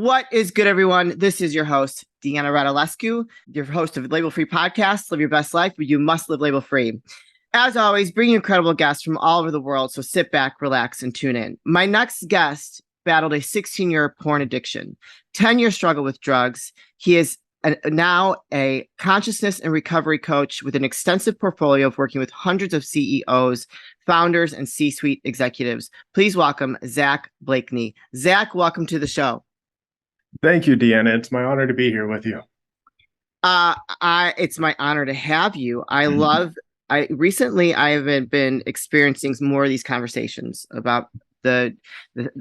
What is good, everyone? This is your host, Deanna Radulescu, your host of Label Free Podcast. Live your best life, but you must live label free. As always, bring incredible guests from all over the world, so sit back, relax, and tune in. My next guest battled a 16-year porn addiction, 10-year struggle with drugs. He is now a consciousness and recovery coach with an extensive portfolio of working with hundreds of CEOs, founders, and C-suite executives. Please welcome Zach Blakeney. Zach, welcome to the show. Thank you, Deanna. It's my honor to be here with you. It's my honor to have you. Recently I have been experiencing more of these conversations about the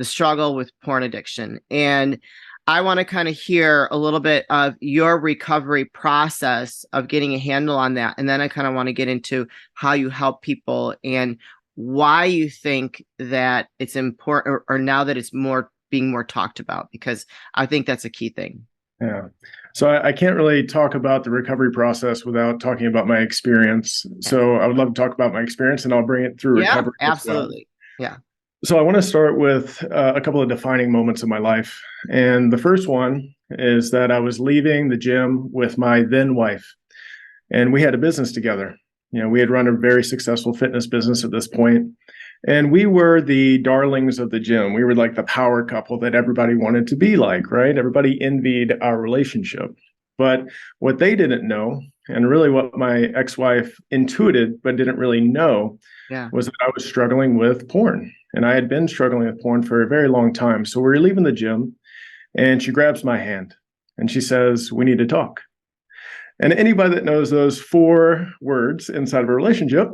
struggle with porn addiction. And I want to kind of hear a little bit of your recovery process of getting a handle on that. And then I kind of want to get into how you help people and why you think that it's important or now that it's being more talked about, because I think that's a key thing. Yeah. So I can't really talk about the recovery process without talking about my experience. So I would love to talk about my experience and I'll bring it through recovery. Absolutely. Yeah. So I want to start with a couple of defining moments of my life. And the first one is that I was leaving the gym with my then wife, and we had a business together. You know, we had run a very successful fitness business at this point. And we were the darlings of the gym. We were like the power couple that everybody wanted to be like, right? Everybody envied our relationship. But what they didn't know, and really what my ex-wife intuited but didn't really know, was that I was struggling with porn. And I had been struggling with porn for a very long time. So we're leaving the gym, and she grabs my hand, and she says, "We need to talk." And anybody that knows those 4 words inside of a relationship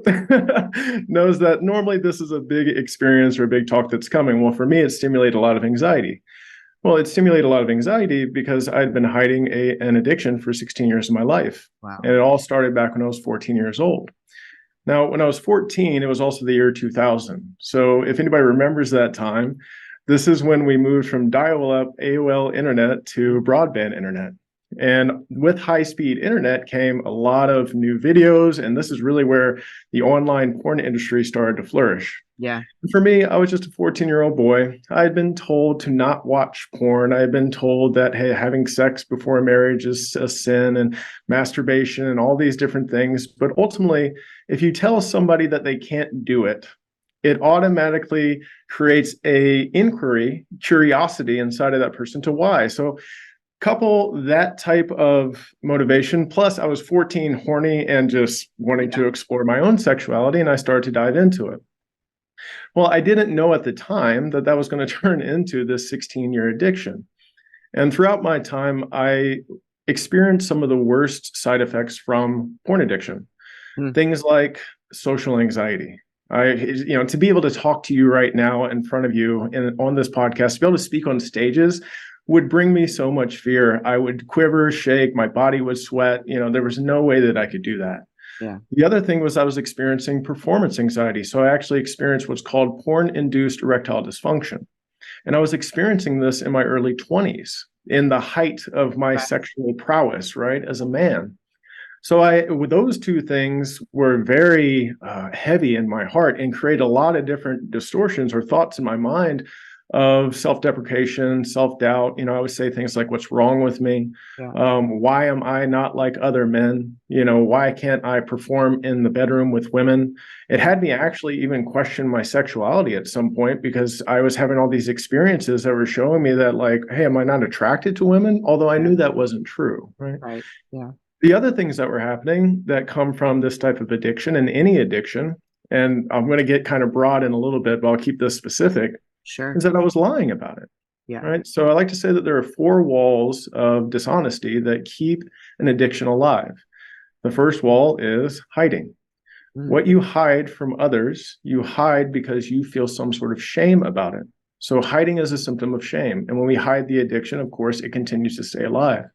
knows that normally this is a big experience or a big talk that's coming. Well, for me, it stimulated a lot of anxiety. Well, it stimulated a lot of anxiety because I'd been hiding an addiction for 16 years of my life. Wow. And it all started back when I was 14 years old. Now, when I was 14, it was also the year 2000. So if anybody remembers that time, this is when we moved from dial-up AOL internet to broadband internet. And with high-speed internet came a lot of new videos, and this is really where the online porn industry started to flourish. Yeah. For me, I was just a 14-year-old boy. I had been told to not watch porn. I had been told that, hey, having sex before marriage is a sin, and masturbation and all these different things. But ultimately, if you tell somebody that they can't do it, it automatically creates a inquiry, curiosity inside of that person to why. So couple that type of motivation, plus I was 14, horny, and just wanting to explore my own sexuality, and I started to dive into it. Well, I didn't know at the time that that was going to turn into this 16-year addiction. And throughout my time, I experienced some of the worst side effects from porn addiction. Things like social anxiety. To be able to talk to you right now in front of you and on this podcast, to be able to speak on stages would bring me so much fear. I would quiver, shake, my body would sweat. There was no way that I could do that. Yeah. The other thing was I was experiencing performance anxiety. So I actually experienced what's called porn-induced erectile dysfunction. And I was experiencing this in my early 20s, in the height of my sexual prowess, right, as a man. So those 2 things were very heavy in my heart and create a lot of different distortions or thoughts in my mind of self-deprecation, self-doubt. I would say things like, what's wrong with me? Why am I not like other men? Why can't I perform in the bedroom with women? It had me actually even question my sexuality at some point, because I was having all these experiences that were showing me that, like, hey, am I not attracted to women? Although I knew that wasn't true, right? Right. Yeah. The other things that were happening that come from this type of addiction, and any addiction, and I'm going to get kind of broad in a little bit, but I'll keep this specific, is that I was lying about it. Yeah. Right. So I like to say that there are 4 walls of dishonesty that keep an addiction alive. The first wall is hiding. What you hide from others, you hide because you feel some sort of shame about it. So hiding is a symptom of shame. And when we hide the addiction, of course, it continues to stay alive.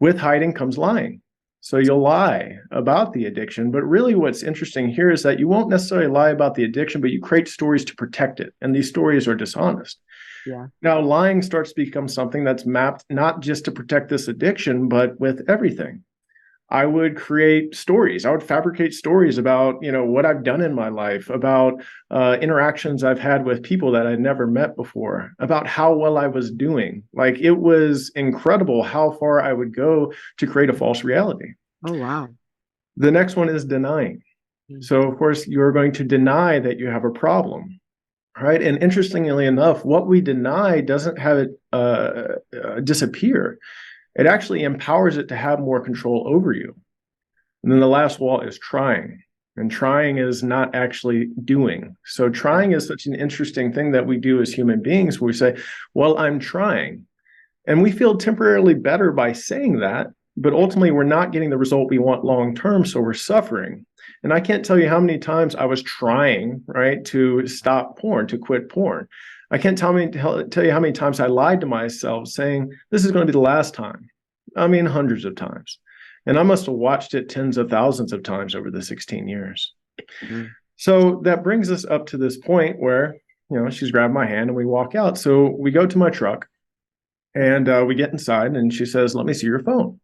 With hiding comes lying. So you'll lie about the addiction, but really what's interesting here is that you won't necessarily lie about the addiction, but you create stories to protect it. And these stories are dishonest. Yeah. Now, lying starts to become something that's mapped not just to protect this addiction, but with everything. I would create stories. I would fabricate stories about, what I've done in my life, about interactions I've had with people that I'd never met before, about how well I was doing. Like, it was incredible how far I would go to create a false reality. Oh, wow. The next one is denying. So, of course, you're going to deny that you have a problem, right? And interestingly enough, what we deny doesn't have it disappear. It actually empowers it to have more control over you. And then the last wall is trying. And trying is not actually doing. So trying is such an interesting thing that we do as human beings, where we say, well, I'm trying. And we feel temporarily better by saying that, but ultimately we're not getting the result we want long term, so we're suffering. And I can't tell you how many times I was trying, right, to stop porn, to quit porn. I can't tell you how many times I lied to myself saying, this is going to be the last time. I mean, hundreds of times. And I must have watched it tens of thousands of times over the 16 years. Mm-hmm. So that brings us up to this point where, she's grabbed my hand and we walk out. So we go to my truck and we get inside and she says, let me see your phone.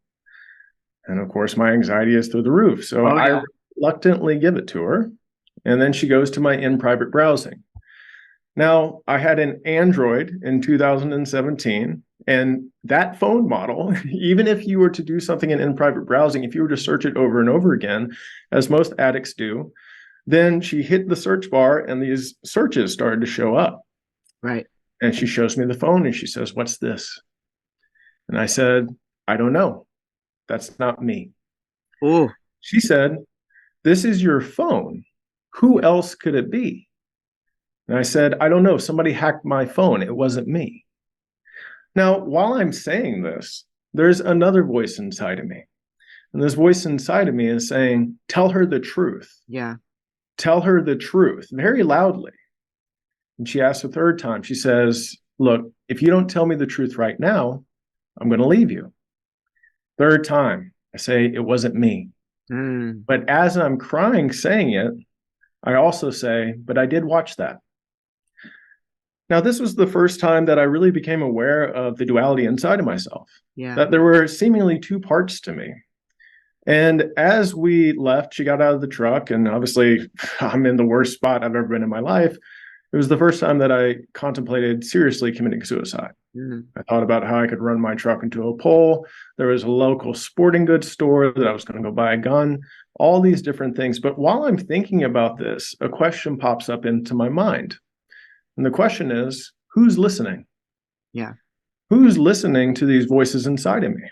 And of course, my anxiety is through the roof. So I reluctantly give it to her. And then she goes to my in private browsing. Now, I had an Android in 2017, and that phone model, even if you were to do something in private browsing, if you were to search it over and over again, as most addicts do, then she hit the search bar and these searches started to show up. Right. And she shows me the phone and she says, what's this? And I said, I don't know. That's not me. Oh. She said, this is your phone. Who else could it be? And I said, I don't know. Somebody hacked my phone. It wasn't me. Now, while I'm saying this, there's another voice inside of me. And this voice inside of me is saying, tell her the truth. Yeah. Tell her the truth very loudly. And she asks a third time. She says, look, if you don't tell me the truth right now, I'm going to leave you. Third time, I say, it wasn't me. But as I'm crying saying it, I also say, but I did watch that. Now, this was the first time that I really became aware of the duality inside of myself, that there were seemingly two parts to me. And as we left, she got out of the truck, and obviously I'm in the worst spot I've ever been in my life. It was the first time that I contemplated seriously committing suicide. I thought about how I could run my truck into a pole. There was a local sporting goods store that I was going to go buy a gun, all these different things. But while I'm thinking about this, a question pops up into my mind. And the question is, who's listening? Yeah. Who's listening to these voices inside of me?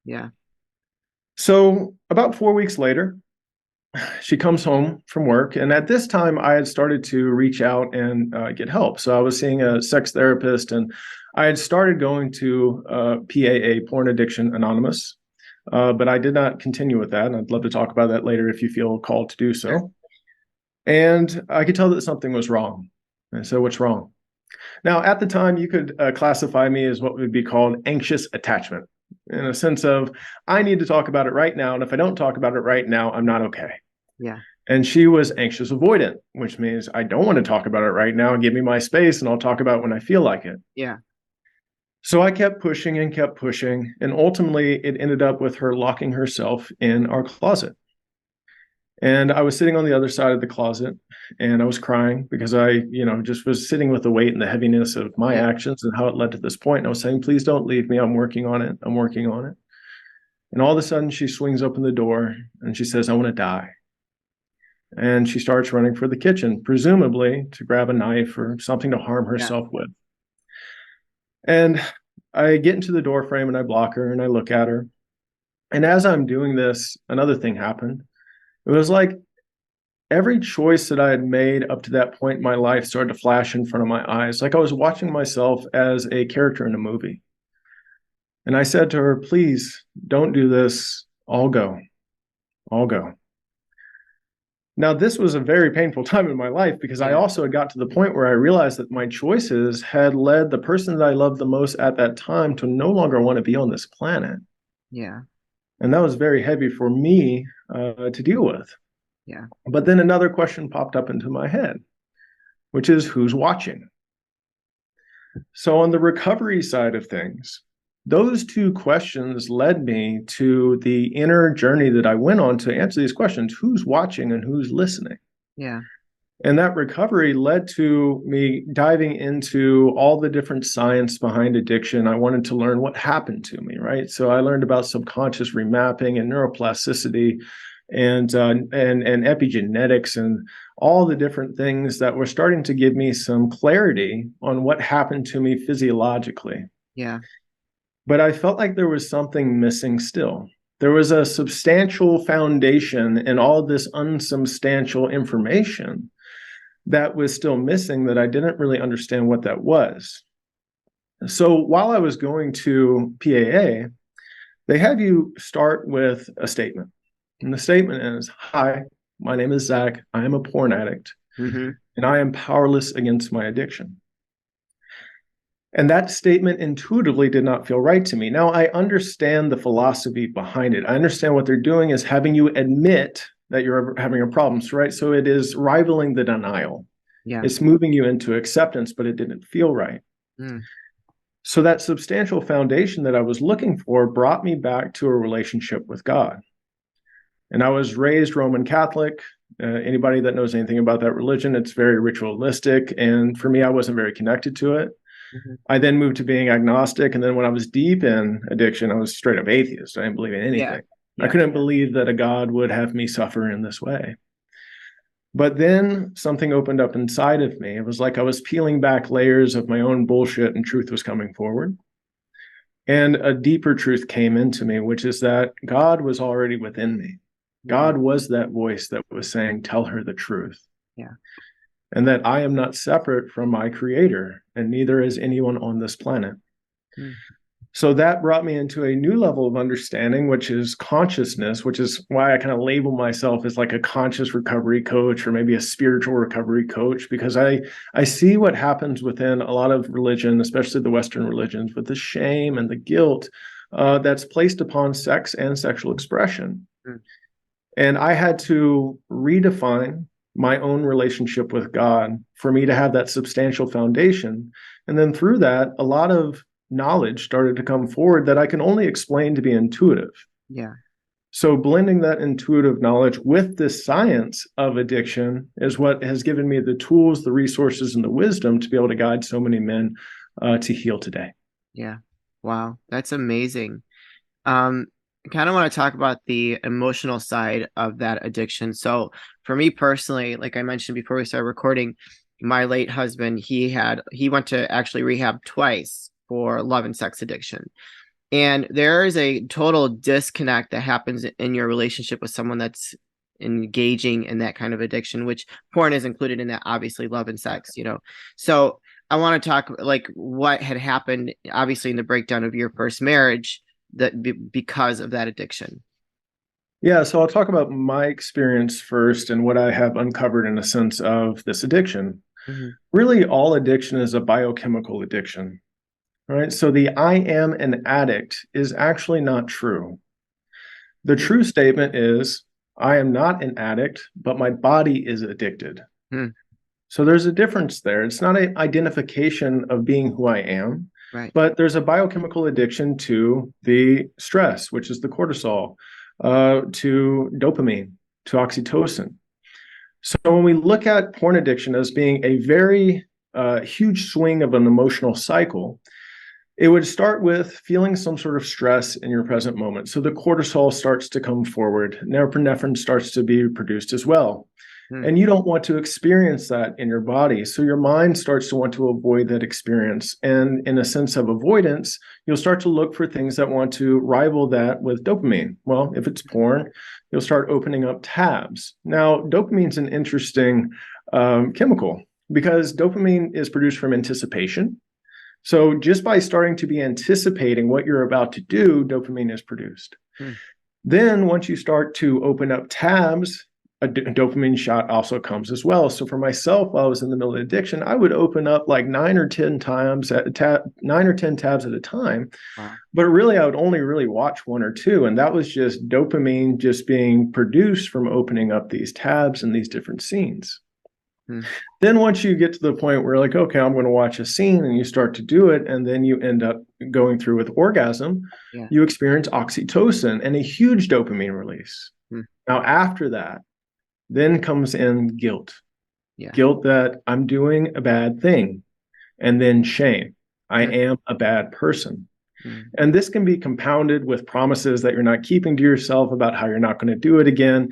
Yeah. So about 4 weeks later, she comes home from work. And at this time, I had started to reach out and get help. So I was seeing a sex therapist, and I had started going to PAA, Porn Addiction Anonymous. But I did not continue with that. And I'd love to talk about that later if you feel called to do so. And I could tell that something was wrong. And so what's wrong? Now, at the time, you could classify me as what would be called anxious attachment, in a sense of, I need to talk about it right now. And if I don't talk about it right now, I'm not okay. Yeah. And she was anxious avoidant, which means I don't want to talk about it right now. Give me my space and I'll talk about it when I feel like it. Yeah. So I kept pushing and kept pushing. And ultimately, it ended up with her locking herself in our closet. And I was sitting on the other side of the closet and I was crying because I, just was sitting with the weight and the heaviness of my actions and how it led to this point. And I was saying, please don't leave me. I'm working on it. I'm working on it. And all of a sudden she swings open the door and she says, I want to die. And she starts running for the kitchen, presumably to grab a knife or something to harm herself with. And I get into the door frame and I block her and I look at her. And as I'm doing this, another thing happened. It was like every choice that I had made up to that point in my life started to flash in front of my eyes, like I was watching myself as a character in a movie. And I said to her, please don't do this. I'll go. I'll go. Now, this was a very painful time in my life because I also had got to the point where I realized that my choices had led the person that I loved the most at that time to no longer want to be on this planet. Yeah. And that was very heavy for me to deal with. Yeah. But then another question popped up into my head, which is who's watching? So on the recovery side of things, those two questions led me to the inner journey that I went on to answer these questions. Who's watching and who's listening? Yeah. And that recovery led to me diving into all the different science behind addiction. I wanted to learn what happened to me, right? So I learned about subconscious remapping and neuroplasticity and epigenetics and all the different things that were starting to give me some clarity on what happened to me physiologically. Yeah. But I felt like there was something missing still. There was a substantial foundation in all this unsubstantial information that was still missing, that I didn't really understand what that was. So while I was going to PAA, they have you start with a statement. And the statement is, "Hi, my name is Zach. I am a porn addict, Mm-hmm. and I am powerless against my addiction." And that statement intuitively did not feel right to me. Now, I understand the philosophy behind it. I understand what they're doing is having you admit that you're having a problem, right? So it is rivaling the denial. Yeah. It's moving you into acceptance, but it didn't feel right. Mm. So that substantial foundation that I was looking for brought me back to a relationship with God. And I was raised Roman Catholic. Anybody that knows anything about that religion, it's very ritualistic. And for me, I wasn't very connected to it. Mm-hmm. I then moved to being agnostic. And then when I was deep in addiction, I was straight up atheist. I didn't believe in anything. I couldn't believe that a God would have me suffer in this way. But then something opened up inside of me. It was like I was peeling back layers of my own bullshit and truth was coming forward. And a deeper truth came into me, which is that God was already within me. God was that voice that was saying, "Tell her the truth." Yeah. And that I am not separate from my creator, and neither is anyone on this planet. Mm. So that brought me into a new level of understanding, which is consciousness, which is why I kind of label myself as like a conscious recovery coach or maybe a spiritual recovery coach, because I see what happens within a lot of religion, especially the Western religions, with the shame and the guilt that's placed upon sex and sexual expression. Mm. And I had to redefine my own relationship with God for me to have that substantial foundation. And then through that, a lot of knowledge started to come forward that I can only explain to be intuitive. Yeah. So blending that intuitive knowledge with this science of addiction is what has given me the tools, the resources, and the wisdom to be able to guide so many men to heal today. Yeah. Wow. That's amazing. I kind of want to talk about the emotional side of that addiction. So for me personally, like I mentioned before we started recording, my late husband, he went to actually rehab twice for love and sex addiction. And there is a total disconnect that happens in your relationship with someone that's engaging in that kind of addiction, which porn is included in that, obviously, love and sex, So I want to talk like what had happened, obviously, in the breakdown of your first marriage because of that addiction. Yeah, so I'll talk about my experience first and what I have uncovered in a sense of this addiction. Mm-hmm. Really, all addiction is a biochemical addiction. Right. So the "I am an addict" is actually not true. The true statement is, "I am not an addict, but my body is addicted." Hmm. So there's a difference there. It's not an identification of being who I am, Right. but there's a biochemical addiction to the stress, which is the cortisol, to dopamine, to oxytocin. So when we look at porn addiction as being a very huge swing of an emotional cycle, it would start with feeling some sort of stress in your present moment. So the cortisol starts to come forward. Norepinephrine starts to be produced as well. And you don't want to experience that in your body. So your mind starts to want to avoid that experience. And in a sense of avoidance, you'll start to look for things that want to rival that with dopamine. Well, if it's porn, you'll start opening up tabs. Now, dopamine is an interesting chemical because dopamine is produced from anticipation. So just by starting to be anticipating what you're about to do, dopamine is produced. Then once you start to open up tabs, a dopamine shot also comes as well. So for myself, while I was in the middle of addiction, I would open up like 9 or 10 tabs at a time. Wow. But really, I would only really watch 1 or 2. And that was just dopamine just being produced from opening up these tabs and these different scenes. Mm. Then once you get to the point where like, okay, I'm going to watch a scene, and you start to do it, and then you end up going through with orgasm, Yeah. you experience oxytocin and a huge dopamine release. Mm. Now, after that, then comes in guilt. Yeah. Guilt that I'm doing a bad thing, and then shame. I Mm. am a bad person. Mm. And this can be compounded with promises that you're not keeping to yourself about how you're not going to do it again,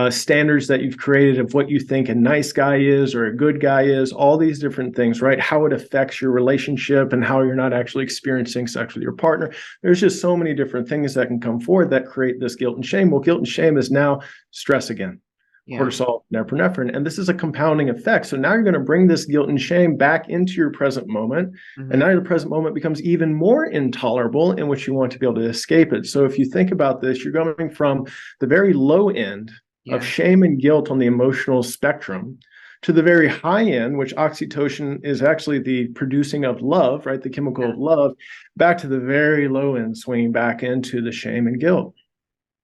standards that you've created of what you think a nice guy is or a good guy is, all these different things, right? How it affects your relationship and how you're not actually experiencing sex with your partner. There's just so many different things that can come forward that create this guilt and shame. Well, guilt and shame is now stress again. Yeah. Cortisol, norepinephrine, and this is a compounding effect. So now you're going to bring this guilt and shame back into your present moment, and now your present moment becomes even more intolerable, in which you want to be able to escape it. So if you think about this, you're going from the very low end of shame and guilt on the emotional spectrum to the very high end, which oxytocin is actually the producing of love, right? The chemical of love, back to the very low end, swinging back into the shame and guilt.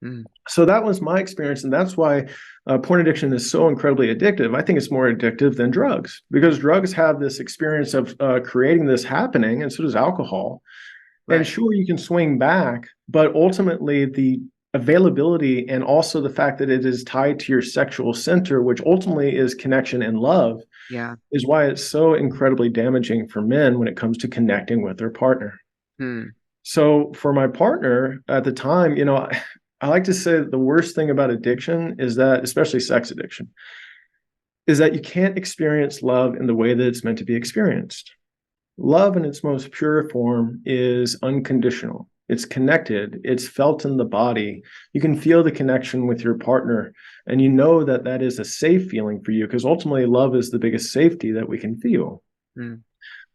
Mm. So that was my experience, and that's why porn addiction is so incredibly addictive. I think it's more addictive than drugs, because drugs have this experience of creating this happening, and so does alcohol. Right. And sure, you can swing back, but ultimately the availability and also the fact that it is tied to your sexual center, which ultimately is connection and love, is why it's so incredibly damaging for men when it comes to connecting with their partner. Mm. So for my partner at the time, I like to say that the worst thing about addiction is that, especially sex addiction, is that you can't experience love in the way that it's meant to be experienced. Love in its most pure form is unconditional. It's connected. It's felt in the body. You can feel the connection with your partner, and you know that that is a safe feeling for you, because ultimately love is the biggest safety that we can feel. Mm.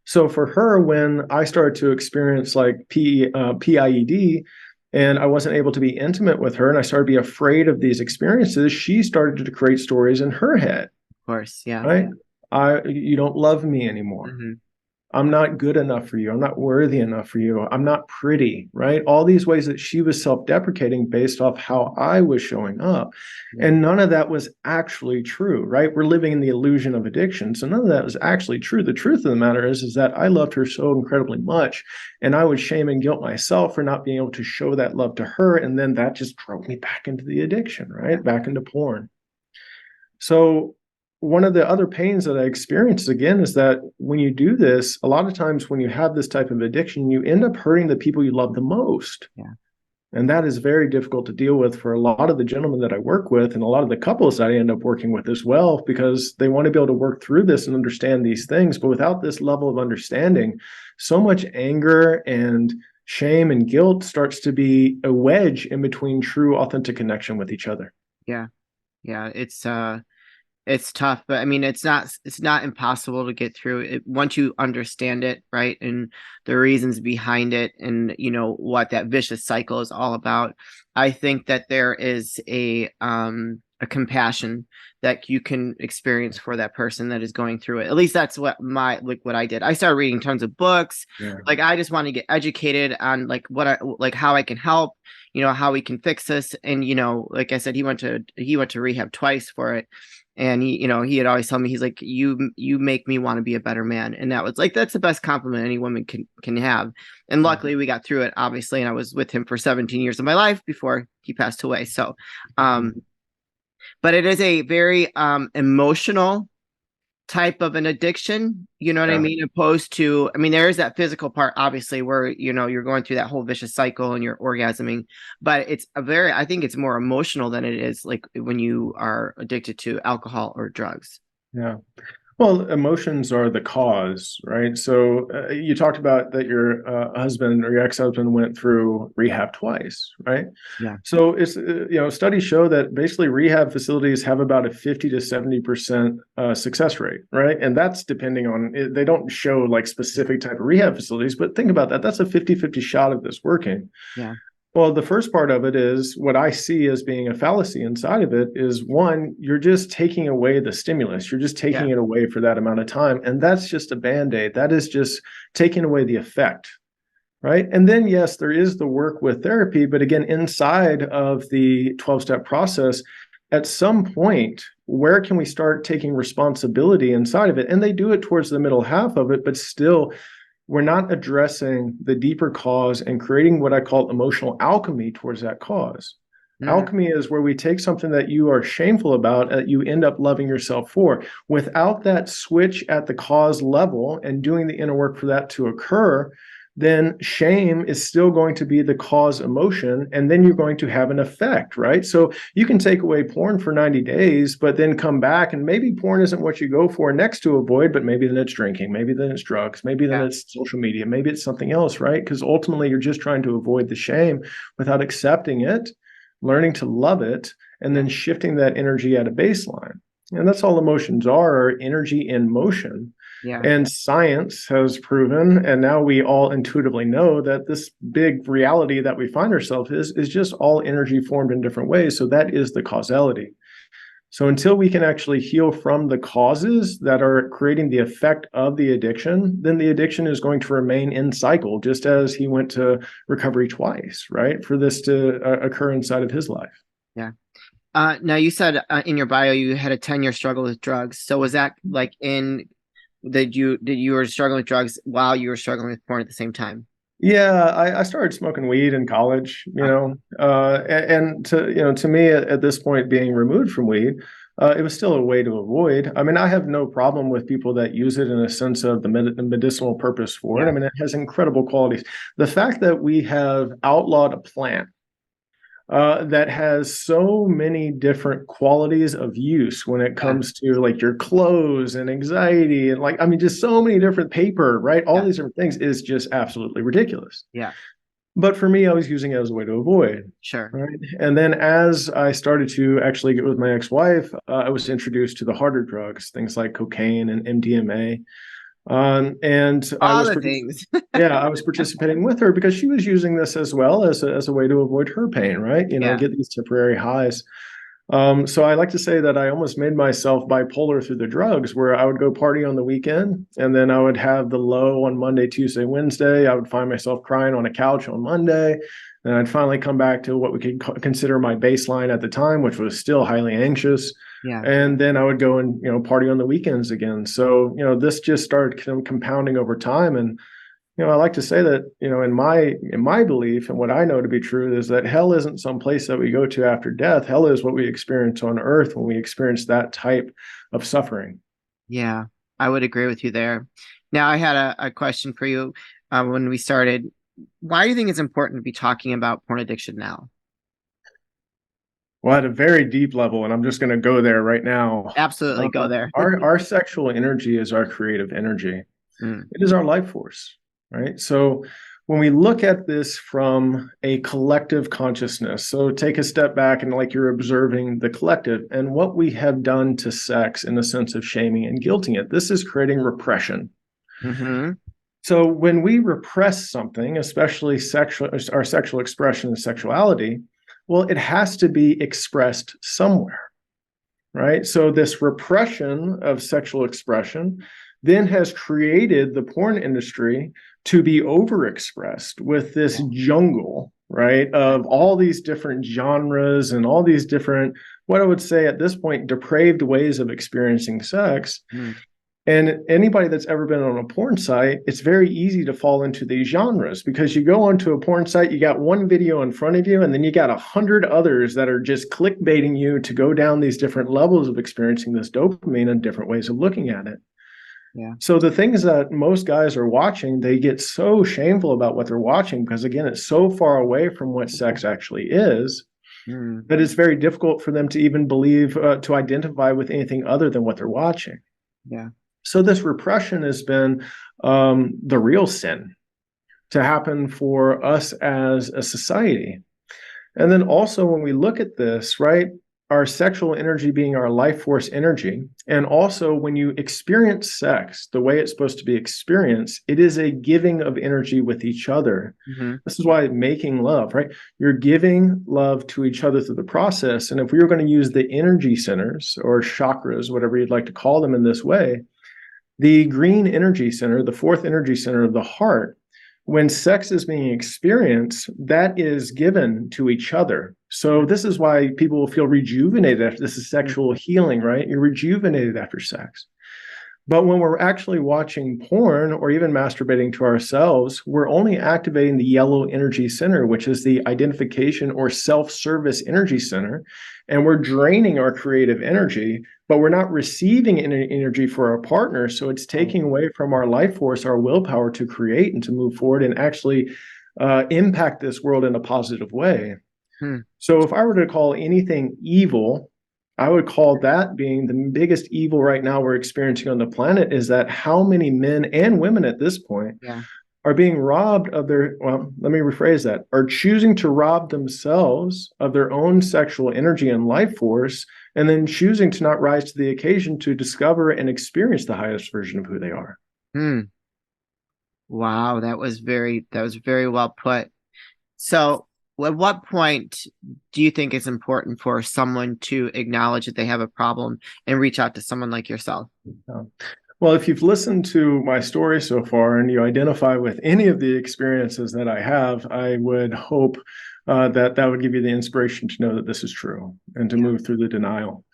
So for her, when I started to experience like PIED, and I wasn't able to be intimate with her, and I started to be afraid of these experiences, she started to create stories in her head. Of course, yeah. Right? You don't love me anymore. Mm-hmm. I'm not good enough for you. I'm not worthy enough for you. I'm not pretty, right? All these ways that she was self-deprecating based off how I was showing up. Yeah. And none of that was actually true, right? We're living in the illusion of addiction. So none of that was actually true. The truth of the matter is that I loved her so incredibly much, and I would shame and guilt myself for not being able to show that love to her. And then that just drove me back into the addiction, right? Back into porn. So one of the other pains that I experienced again is that when you do this, a lot of times when you have this type of addiction, you end up hurting the people you love the most. Yeah. And that is very difficult to deal with for a lot of the gentlemen that I work with, and a lot of the couples that I end up working with as well, because they want to be able to work through this and understand these things. But without this level of understanding, so much anger and shame and guilt starts to be a wedge in between true, authentic connection with each other. Yeah. Yeah. It's tough, but I mean, it's not impossible to get through it once you understand it, right? And the reasons behind it, and what that vicious cycle is all about. I think that there is a compassion that you can experience for that person that is going through it. At least that's what what I did. I started reading tons of books. Yeah. Like, I just want to get educated on how I can help, how we can fix this. And like I said, he went to rehab twice for it. And he had always told me, he's like, you make me want to be a better man. And that was like, that's the best compliment any woman can have. And luckily we got through it, obviously. And I was with him for 17 years of my life before he passed away. So, but it is a very emotional type of an addiction, you know what I mean? Opposed to, I mean, there is that physical part, obviously, where, you're going through that whole vicious cycle and you're orgasming, but I think it's more emotional than it is like when you are addicted to alcohol or drugs. Yeah. Well, emotions are the cause, right? So you talked about that your husband or your ex-husband went through rehab twice, right? Yeah. So it's studies show that basically rehab facilities have about a 50 to 70% success rate, right? And that's depending on they don't show like specific type of rehab facilities, but think about that. That's a 50-50 shot of this working. Yeah. Well, the first part of it is what I see as being a fallacy inside of it is, one, you're just taking away the stimulus. You're just taking it away for that amount of time. And that's just a Band-Aid. That is just taking away the effect, right? And then, yes, there is the work with therapy. But again, inside of the 12-step process, at some point, where can we start taking responsibility inside of it? And they do it towards the middle half of it, but still, we're not addressing the deeper cause and creating what I call emotional alchemy towards that cause. Alchemy is where we take something that you are shameful about that you end up loving yourself for. Without that switch at the cause level and doing the inner work for that to occur, then shame is still going to be the cause emotion, and then you're going to have an effect, right? So you can take away porn for 90 days, but then come back and maybe porn isn't what you go for next to avoid, but maybe then it's drinking, maybe then it's drugs, maybe then it's social media, maybe it's something else, right? Because ultimately you're just trying to avoid the shame without accepting it, learning to love it, and then shifting that energy at a baseline. And that's all emotions are energy in motion. Yeah. And science has proven, and now we all intuitively know, that this big reality that we find ourselves is just all energy formed in different ways. So that is the causality. So until we can actually heal from the causes that are creating the effect of the addiction, then the addiction is going to remain in cycle, just as he went to recovery twice, right? For this to occur inside of his life. Yeah. Now you said in your bio you had a 10-year struggle with drugs. So was that like did you were struggling with drugs while you were struggling with porn at the same time? Yeah, I started smoking weed in college, and to me at this point, being removed from weed, it was still a way to avoid. I mean, I have no problem with people that use it in a sense of the medicinal purpose for it. I mean, it has incredible qualities. The fact that we have outlawed a plant that has so many different qualities of use when it comes to like your clothes and anxiety and just so many different paper, right? All these different things is just absolutely ridiculous. Yeah. But for me, I was using it as a way to avoid. Sure. Right. And then as I started to actually get with my ex-wife, I was introduced to the harder drugs, things like cocaine and MDMA. And all the things. I was participating with her because she was using this as well as a way to avoid her pain, right? Get these temporary highs. So I like to say that I almost made myself bipolar through the drugs, where I would go party on the weekend and then I would have the low on Monday, Tuesday, Wednesday. I would find myself crying on a couch on Monday. And I'd finally come back to what we could consider my baseline at the time, which was still highly anxious. Yeah. And then I would go and, party on the weekends again. So, this just started compounding over time. And, I like to say that, in my belief and what I know to be true is that hell isn't some place that we go to after death. Hell is what we experience on earth when we experience that type of suffering. Yeah, I would agree with you there. Now, I had a question for you when we started. Why do you think it's important to be talking about porn addiction now? Well, at a very deep level, and I'm just going to go there right now. Absolutely, go there. Our sexual energy is our creative energy. It is our life force, right? So when we look at this from a collective consciousness, so take a step back and like you're observing the collective and what we have done to sex in the sense of shaming and guilting it, this is creating repression. Mm-hmm. So when we repress something, especially our sexual expression and sexuality, well, it has to be expressed somewhere, right? So this repression of sexual expression then has created the porn industry to be overexpressed with this jungle, right, of all these different genres and all these different, what I would say at this point, depraved ways of experiencing sex. And anybody that's ever been on a porn site, it's very easy to fall into these genres because you go onto a porn site, you got one video in front of you, and then you got 100 others that are just clickbaiting you to go down these different levels of experiencing this dopamine and different ways of looking at it. Yeah. So the things that most guys are watching, they get so shameful about what they're watching because, again, it's so far away from what sex actually is that it's very difficult for them to even believe, to identify with anything other than what they're watching. Yeah. So this repression has been the real sin to happen for us as a society. And then also when we look at this, right, our sexual energy being our life force energy, and also when you experience sex the way it's supposed to be experienced, it is a giving of energy with each other. This is why making love, right? You're giving love to each other through the process. And if we were going to use the energy centers or chakras, whatever you'd like to call them in this way, the green energy center, the fourth energy center of the heart, when sex is being experienced, that is given to each other. So this is why people will feel rejuvenated after this is sexual healing, right? You're rejuvenated after sex. But when we're actually watching porn or even masturbating to ourselves, we're only activating the yellow energy center, which is the identification or self-service energy center. And we're draining our creative energy, but we're not receiving any energy for our partner. So it's taking away from our life force, our willpower to create and to move forward and actually impact this world in a positive way. So if I were to call anything evil, I would call that being the biggest evil right now we're experiencing on the planet, is that how many men and women at this point are being robbed of their, well, let me rephrase that, are choosing to rob themselves of their own sexual energy and life force, and then choosing to not rise to the occasion to discover and experience the highest version of who they are. Wow, that was very well put. So at what point do you think it's important for someone to acknowledge that they have a problem and reach out to someone like yourself? Well, if you've listened to my story so far and you identify with any of the experiences that I have, I would hope that would give you the inspiration to know that this is true and to move through the denial.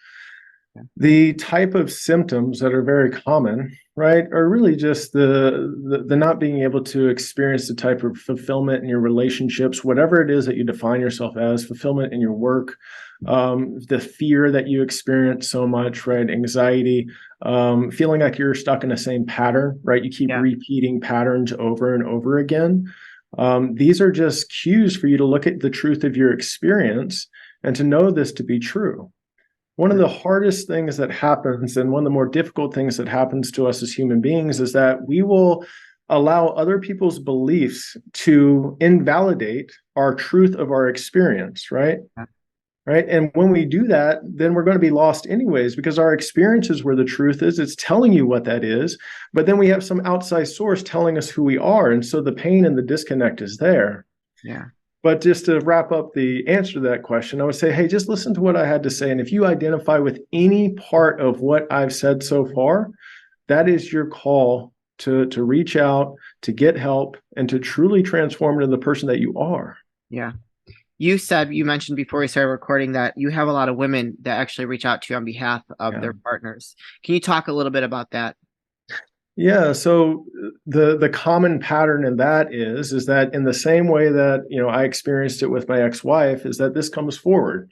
The type of symptoms that are very common, right, are really just the not being able to experience the type of fulfillment in your relationships, whatever it is that you define yourself as, fulfillment in your work, the fear that you experience so much, right, anxiety, feeling like you're stuck in the same pattern, right, you keep repeating patterns over and over again. These are just cues for you to look at the truth of your experience and to know this to be true. One of the hardest things that happens, and one of the more difficult things that happens to us as human beings, is that we will allow other people's beliefs to invalidate our truth of our experience, right? Right. And when we do that, then we're going to be lost anyways, because our experience is where the truth is. It's telling you what that is. But then we have some outside source telling us who we are. And so the pain and the disconnect is there. Yeah. But just to wrap up the answer to that question, I would say, hey, just listen to what I had to say. And if you identify with any part of what I've said so far, that is your call to reach out, to get help, and to truly transform into the person that you are. Yeah. You mentioned before we started recording that you have a lot of women that actually reach out to you on behalf of their partners. Can you talk a little bit about that? Yeah, so the common pattern in that is that in the same way that, I experienced it with my ex-wife, is that this comes forward.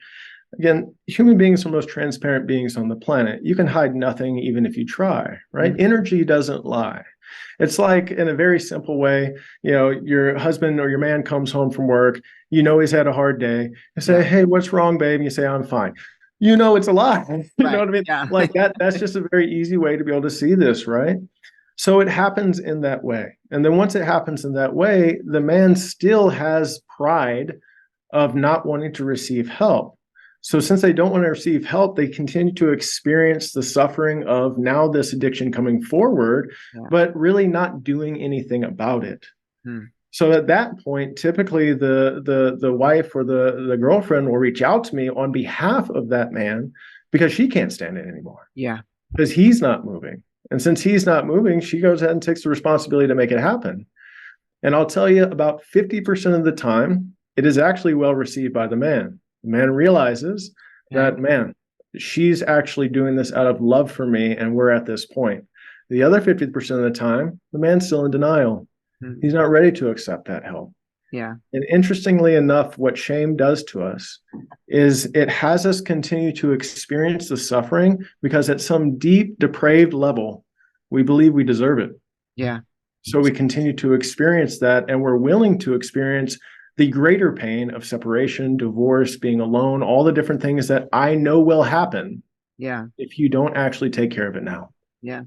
Again, human beings are the most transparent beings on the planet. You can hide nothing even if you try, right? Energy doesn't lie. It's like, in a very simple way, your husband or your man comes home from work, he's had a hard day. You say, hey, what's wrong, babe? And you say, I'm fine. It's a lie. You know what I mean? Yeah. Like that's just a very easy way to be able to see this, right? So it happens in that way. And then once it happens in that way, the man still has pride of not wanting to receive help. So since they don't want to receive help, they continue to experience the suffering of now this addiction coming forward, but really not doing anything about it. So at that point, typically the wife or the girlfriend will reach out to me on behalf of that man because she can't stand it anymore. Yeah. Because he's not moving. And since he's not moving, she goes ahead and takes the responsibility to make it happen. And I'll tell you, about 50% of the time, it is actually well received by the man. The man realizes that, man, she's actually doing this out of love for me, and we're at this point. The other 50% of the time, the man's still in denial. He's not ready to accept that help. Yeah. And interestingly enough, what shame does to us is it has us continue to experience the suffering because at some deep, depraved level, we believe we deserve it. Yeah. So we continue to experience that, and we're willing to experience the greater pain of separation, divorce, being alone, all the different things that I know will happen. Yeah. If you don't actually take care of it now. Yeah.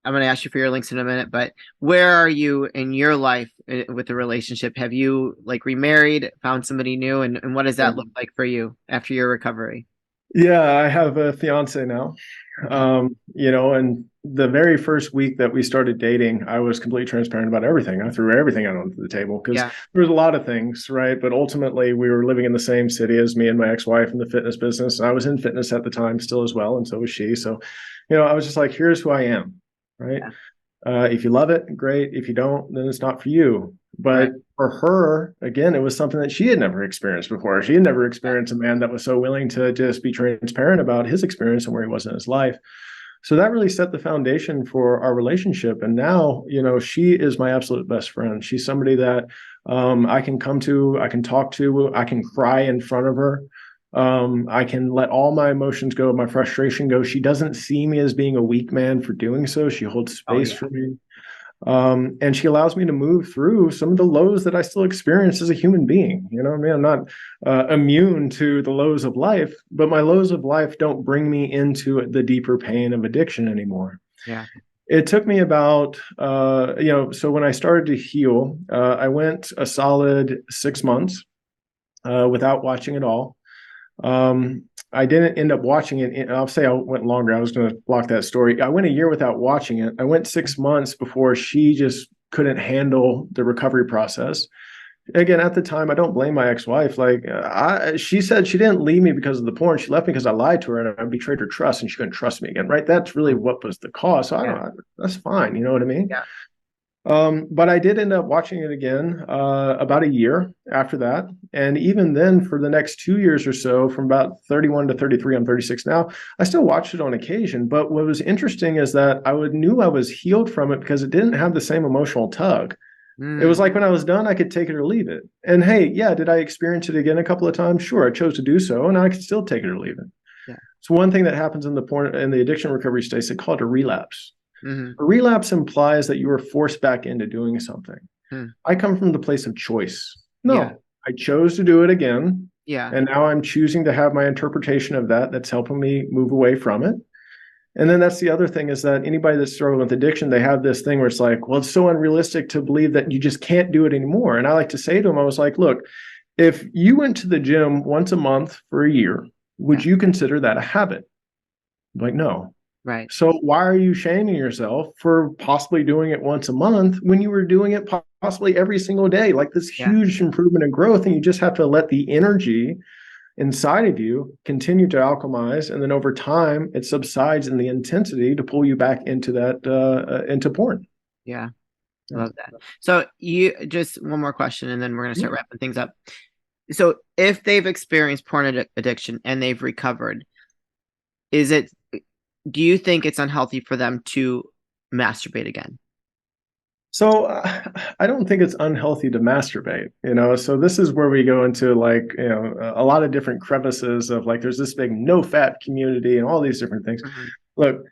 I'm going to ask you for your links in a minute, but where are you in your life with the relationship? Have you remarried, found somebody new, and what does that look like for you after your recovery? Yeah, I have a fiance now. And the very first week that we started dating, I was completely transparent about everything. I threw everything out onto the table because there was a lot of things, right? But ultimately, we were living in the same city as me and my ex-wife in the fitness business. I was in fitness at the time still as well, and so was she. So, I was just like, here's who I am. Right. If you love it, great. If you don't, then it's not for you. But for her, again, it was something that she had never experienced before. She had never experienced a man that was so willing to just be transparent about his experience and where he was in his life. So that really set the foundation for our relationship. And now, she is my absolute best friend. She's somebody that I can come to, I can talk to, I can cry in front of her. I can let all my emotions go, my frustration go. She doesn't see me as being a weak man for doing so. She holds space for me. And she allows me to move through some of the lows that I still experience as a human being. I'm not immune to the lows of life, but my lows of life don't bring me into the deeper pain of addiction anymore. Yeah. It took me about, so when I started to heal, I went a solid 6 months without watching at all. I didn't end up watching it. I'll say I went longer. I was going to block that story. I went a year without watching it. I went 6 months before she just couldn't handle the recovery process. Again, at the time, I don't blame my ex-wife. She said she didn't leave me because of the porn. She left me because I lied to her and I betrayed her trust and she couldn't trust me again. Right. That's really what was the cause. So that's fine. You know what I mean? Yeah. But I did end up watching it again about a year after that. And even then, for the next 2 years or so, from about 31 to 33, I'm 36 now, I still watched it on occasion. But what was interesting is that I knew I was healed from it because it didn't have the same emotional tug. It was like when I was done, I could take it or leave it. And hey, yeah, did I experience it again a couple of times? Sure, I chose to do so, and I could still take it or leave it. Yeah. So one thing that happens in the addiction recovery space, they call it a relapse. Mm-hmm. A relapse implies that you were forced back into doing something. I come from the place of choice. No, I chose to do it again. Yeah. And now I'm choosing to have my interpretation of that that's helping me move away from it. And then that's the other thing is that anybody that's struggling with addiction, they have this thing where it's like, well, it's so unrealistic to believe that you just can't do it anymore. And I like to say to them, I was like, look, if you went to the gym once a month for a year, would you consider that a habit? I'm like, no. Right. So why are you shaming yourself for possibly doing it once a month when you were doing it possibly every single day? Like this huge improvement and growth, and you just have to let the energy inside of you continue to alchemize, and then over time it subsides in the intensity to pull you back into that into porn. Yeah, I love that. So you just one more question, and then we're gonna start wrapping things up. So if they've experienced porn addiction and they've recovered, do you think it's unhealthy for them to masturbate again? So I don't think it's unhealthy to masturbate, so this is where we go into a lot of different crevices of there's this big no fat community and all these different things. Look,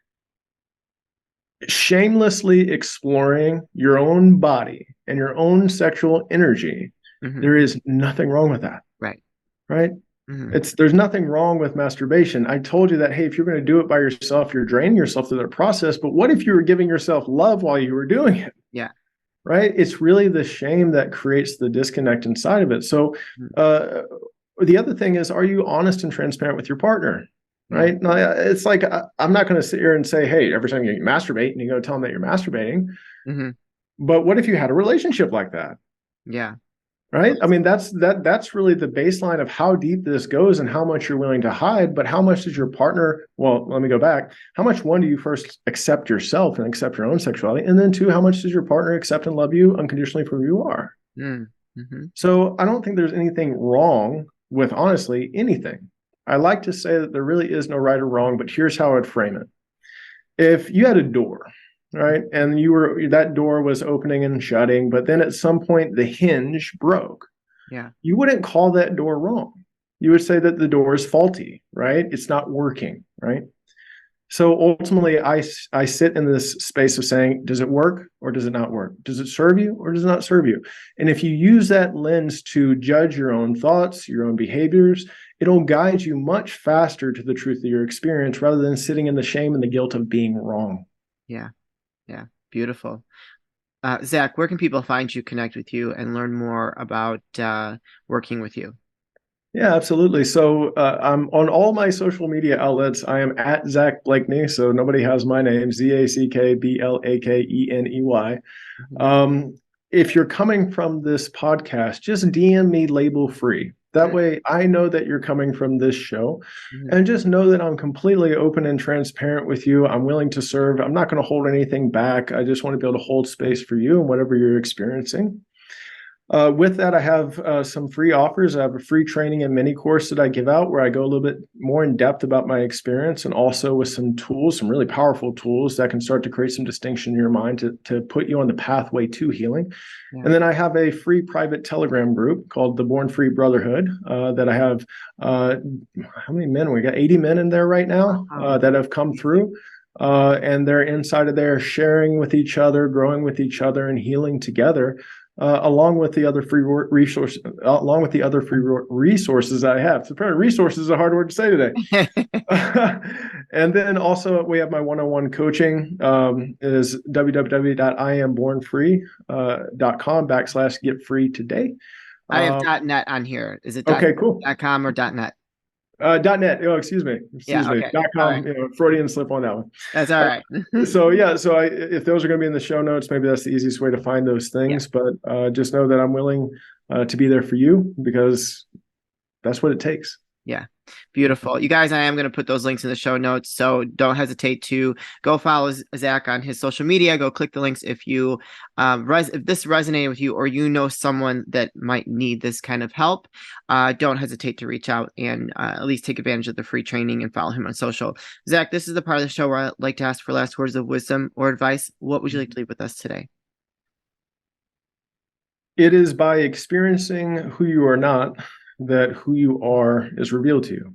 shamelessly exploring your own body and your own sexual energy, there is nothing wrong with that. Right. There's nothing wrong with masturbation. I told you that, hey, if you're going to do it by yourself, you're draining yourself through that process. But what if you were giving yourself love while you were doing it? Yeah. Right. It's really the shame that creates the disconnect inside of it. So the other thing is, are you honest and transparent with your partner? Right. Now, it's like, I'm not going to sit here and say, hey, every time you masturbate and you go tell them that you're masturbating. But what if you had a relationship like that? Yeah. Right. I mean, that's really the baseline of how deep this goes and how much you're willing to hide. But how much does your partner, well, let me go back. How much, one, do you first accept yourself and accept your own sexuality? And then two, how much does your partner accept and love you unconditionally for who you are? So I don't think there's anything wrong with, honestly, anything. I like to say that there really is no right or wrong, but here's how I'd frame it. If you had a door, right, and that door was opening and shutting, but then at some point the hinge broke. Yeah. You wouldn't call that door wrong. You would say that the door is faulty, right? It's not working, right? So ultimately, I sit in this space of saying, does it work or does it not work? Does it serve you or does it not serve you? And if you use that lens to judge your own thoughts, your own behaviors, it'll guide you much faster to the truth of your experience rather than sitting in the shame and the guilt of being wrong. Yeah. Yeah. Beautiful. Zach, where can people find you, connect with you, and learn more about working with you? Yeah, absolutely. So I'm on all my social media outlets. I am at Zach Blakeney. So nobody has my name, ZackBlakeney. If you're coming from this podcast, just DM me label free. That way I know that you're coming from this show, and just know that I'm completely open and transparent with you. I'm willing to serve. I'm not going to hold anything back. I just want to be able to hold space for you and whatever you're experiencing. With that, I have some free offers. I have a free training and mini course that I give out where I go a little bit more in depth about my experience, and also with some tools, some really powerful tools that can start to create some distinction in your mind to put you on the pathway to healing. Yeah. And then I have a free private Telegram group called the Born Free Brotherhood that I have. How many men? We got 80 men in there right now that have come through. And they're inside of there sharing with each other, growing with each other, and healing together. Along with the other free resources, I have. So probably resources is a hard word to say today. And then also we have my one-on-one coaching. Is www.iambornfree.com/get-free today. I have .net on here. Is it okay? Cool. .com or .net? .net. Oh, excuse me. Okay. .com. Right. Freudian slip on that one. That's all right. So if those are going to be in the show notes, maybe that's the easiest way to find those things. Yeah. But just know that I'm willing to be there for you because that's what it takes. Yeah. Beautiful. You guys, I am going to put those links in the show notes. So don't hesitate to go follow Zach on his social media. Go click the links if you if this resonated with you or you know someone that might need this kind of help. Don't hesitate to reach out and at least take advantage of the free training and follow him on social. Zach, this is the part of the show where I like to ask for last words of wisdom or advice. What would you like to leave with us today? It is by experiencing who you are not that who you are is revealed to you.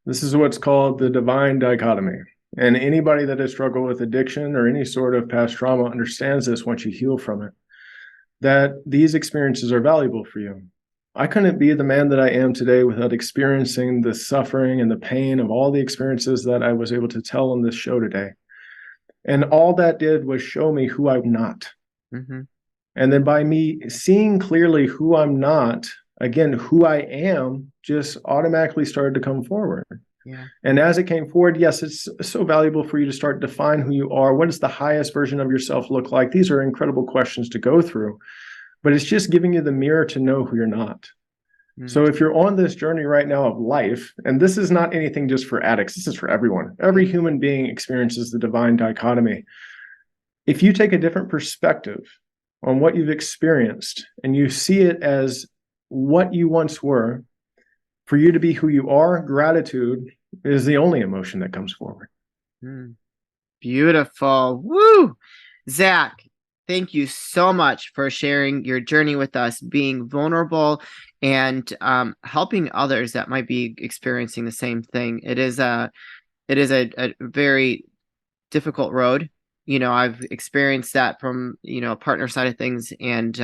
This is what's called the divine dichotomy. And anybody that has struggled with addiction or any sort of past trauma understands this once you heal from it, that these experiences are valuable for you. I couldn't be the man that I am today without experiencing the suffering and the pain of all the experiences that I was able to tell on this show today. And all that did was show me who I'm not. Mm-hmm. And then by me seeing clearly who I'm not, again, who I am just automatically started to come forward. Yeah. And as it came forward, yes, it's so valuable for you to start to define who you are. What does the highest version of yourself look like? These are incredible questions to go through, but it's just giving you the mirror to know who you're not. Mm-hmm. So if you're on this journey right now of life, and this is not anything just for addicts, this is for everyone. Every human being experiences the divine dichotomy. If you take a different perspective on what you've experienced and you see it as what you once were, for you to be who you are, gratitude is the only emotion that comes forward. Beautiful. Woo! Zach, thank you so much for sharing your journey with us, being vulnerable and helping others that might be experiencing the same thing. It is a very difficult road. I've experienced that from, a partner side of things. And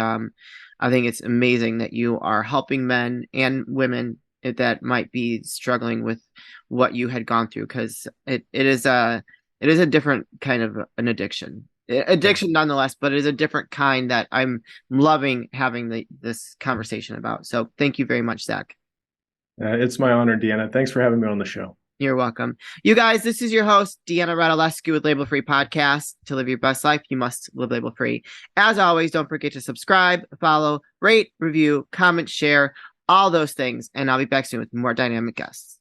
I think it's amazing that you are helping men and women that might be struggling with what you had gone through, because it is a different kind of an addiction nonetheless, but it is a different kind that I'm loving having this conversation about. So thank you very much, Zach. It's my honor, Deanna. Thanks for having me on the show. You're welcome. You guys, this is your host, Deanna Radulescu with Label Free Podcast. To live your best life, you must live label free. As always, don't forget to subscribe, follow, rate, review, comment, share, all those things. And I'll be back soon with more dynamic guests.